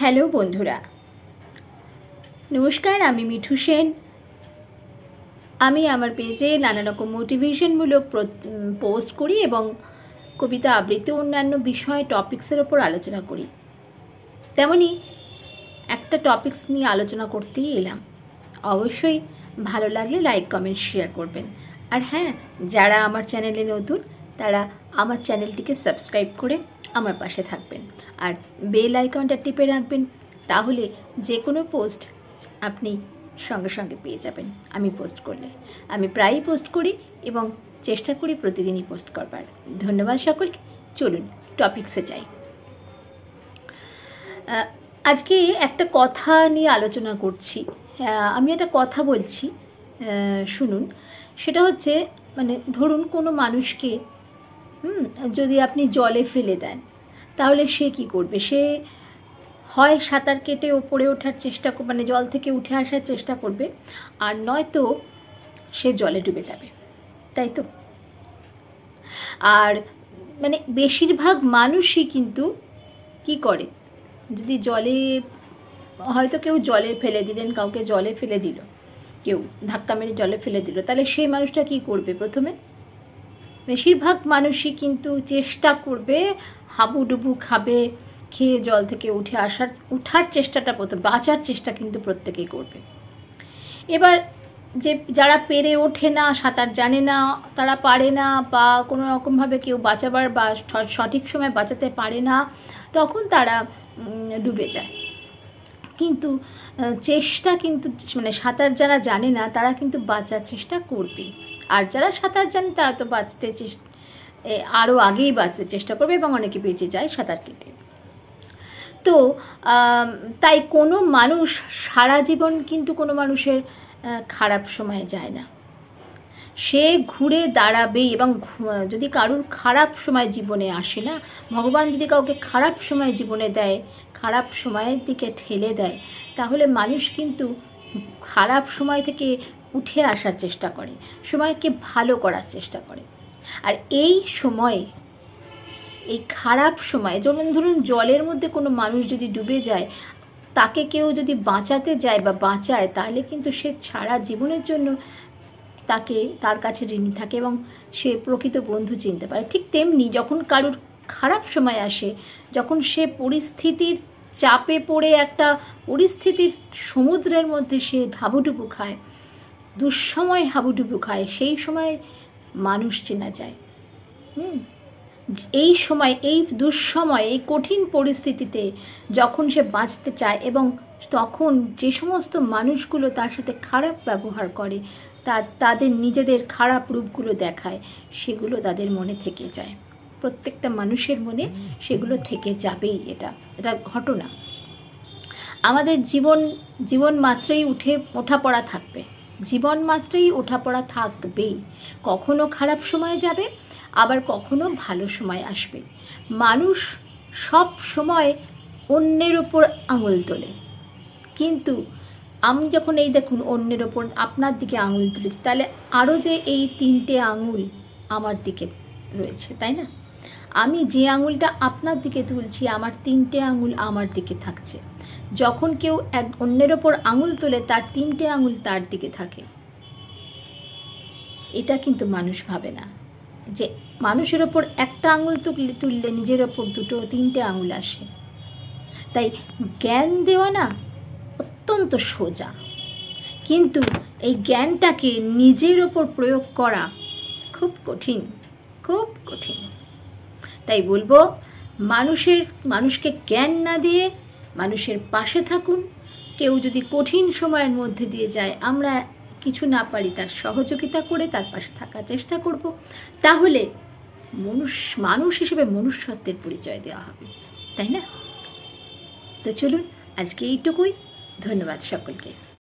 Hello বন্ধুরা, নমস্কার। আমি মিঠু সেন। আমি আমার পেজে নানা রকম মোটিভেশনমূলক পোস্ট করি এবং কবিতা আবৃত্তি অন্যান্য বিষয় টপিক্সের ওপর আলোচনা করি। তেমনি একটা টপিক্স নিয়ে আলোচনা করতেই এলাম। অবশ্যই ভালো লাগলে লাইক কমেন্ট শেয়ার করবেন। আর হ্যাঁ, যারা আমার চ্যানেলে নতুন তারা আমার চ্যানেলটিকে সাবস্ক্রাইব করে আমার পাশে থাকবেন আর বেল আইকনটা টিপে রাখবেন। তাহলে যে কোনো পোস্ট আপনি সঙ্গে সঙ্গে পেয়ে যাবেন। আমি পোস্ট করলে আমি প্রায়ই পোস্ট করি এবং চেষ্টা করি প্রতিদিনই পোস্ট করবার। ধন্যবাদ সকলকে। চলুন টপিক্সে যাই। আজকে একটা কথা নিয়ে আলোচনা করছি। আমি একটা কথা বলছি, শুনুন। সেটা হচ্ছে, ধরুন কোনো মানুষকে যদি আপনি জলে ফেলে দেন, তাহলে সে কি করবে? সে হয় সাঁতার কেটে ওপরে ওঠার চেষ্টা করবে, জল থেকে উঠে আসার চেষ্টা করবে, আর নয়তো সে জলে ডুবে যাবে, তাই তো? আর বেশিরভাগ মানুষই কিন্তু কি করে, যদি জলে, হয়তো কেউ জলে ফেলে দিলেন, কাউকে জলে ফেলে দিল, কেউ ধাক্কা মেরে জলে ফেলে দিল, তাহলে সেই মানুষটা কি করবে? প্রথমে বেশিরভাগ মানুষই কিন্তু চেষ্টা করবে, হাবুডুবু খাবে, খেয়ে জল থেকে উঠার চেষ্টাটা প্রথম, বাঁচার চেষ্টা কিন্তু প্রত্যেকেই করবে। এবার যারা পেরে ওঠে না, সাঁতার জানে না, তারা পারে না, বা কোনো রকমভাবে কেউ বাঁচাবার বা সঠিক সময় বাঁচাতে পারে না, তখন তারা ডুবে যায়। কিন্তু চেষ্টা কিন্তু সাঁতার যারা জানে না তারা কিন্তু বাঁচার চেষ্টা করবে, আর যারা সাঁতার জানে তারা তো আরও আগেই বাঁচতে চেষ্টা করবে এবং অনেকে বেঁচে যায় সাঁতার কেটে। তো তাই কোনো মানুষ সারা জীবন কিন্তু কোনো মানুষের খারাপ সময়ে যায় না। সে ঘুরে দাঁড়াবেই, এবং যদি কারুর খারাপ সময় জীবনে আসে না, ভগবান যদি কাউকে খারাপ সময় জীবনে দেয়, খারাপ সময়ের দিকে ঠেলে দেয়, তাহলে মানুষ কিন্তু খারাপ সময় থেকে উঠে আসার চেষ্টা করে, সময়কে ভালো করার চেষ্টা করে। আর এই সময়ে, এই খারাপ সময়, ধরুন জলের মধ্যে কোনো মানুষ যদি ডুবে যায়, তাকে কেউ যদি বাঁচাতে যায় বা বাঁচায়, তাহলে কিন্তু সে সারা জীবনের জন্য তার কাছে ঋণী থাকে এবং সে প্রকৃত বন্ধু চিনতে পারে। ঠিক তেমনি যখন কারুর খারাপ সময় আসে, যখন সে পরিস্থিতির চাপে পড়ে একটা পরিস্থিতির সমুদ্রের মধ্যে সে হাবুডুবু খায়, দুঃসময় হাবুডুবু খায়, সেই সময় মানুষ চেনা যায়। এই সময়, এই দুঃসময়, এই কঠিন পরিস্থিতিতে যখন সে বাঁচতে চায় এবং তখন যে সমস্ত মানুষগুলো তার সাথে খারাপ ব্যবহার করে, তাদের নিজেদের খারাপ রূপগুলো দেখায়, সেগুলো তাদের মনে থেকে যায়। প্রত্যেকটা মানুষের মনে সেগুলো থেকে যাবেই। এটা ঘটনা। আমাদের জীবন মাত্রই ওঠাপড়া থাকবে, জীবন মাত্রই ওঠাপড়া থাকবেই। কখনো খারাপ সময় যাবে, আবার কখনো ভালো সময় আসবে। মানুষ সব সময় অন্যের ওপর আঙুল তোলে, কিন্তু আমি যখন এই দেখুন অন্যের ওপর, আপনার দিকে আঙুল তুলেছি, তাহলে আরও যে এই 3টে আঙুল আমার দিকে রয়েছে, তাই না? আমি যে আঙুলটা আপনার দিকে তুলছি, আমার 3টে আঙুল আমার দিকে থাকছে। যখন কেউ অন্যের ওপর আঙুল তোলে, তার 3টে আঙুল তার দিকে থাকে। এটা কিন্তু মানুষ ভাবে না যে মানুষের ওপর একটা আঙুল তুললে নিজের ওপর 2-3টে আঙুল আসে। তাই জ্ঞান দেওয়া না অত্যন্ত সোজা, কিন্তু এই জ্ঞানটাকে নিজের ওপর প্রয়োগ করা খুব কঠিন, খুব কঠিন। তাই বলবো, মানুষকে জ্ঞান না দিয়ে মানুষের পাশে থাকুন। কেউ যদি কঠিন সময়ের মধ্যে দিয়ে যায়, আমরা কিছু না পারি তার সহযোগিতা করে তার পাশে থাকার চেষ্টা করব। তাহলে মানুষ হিসেবে মনুষ্যত্বের পরিচয় দেওয়া হবে, তাই না? তো চলুন আজকে এইটুকুই। ধন্যবাদ সকলকে।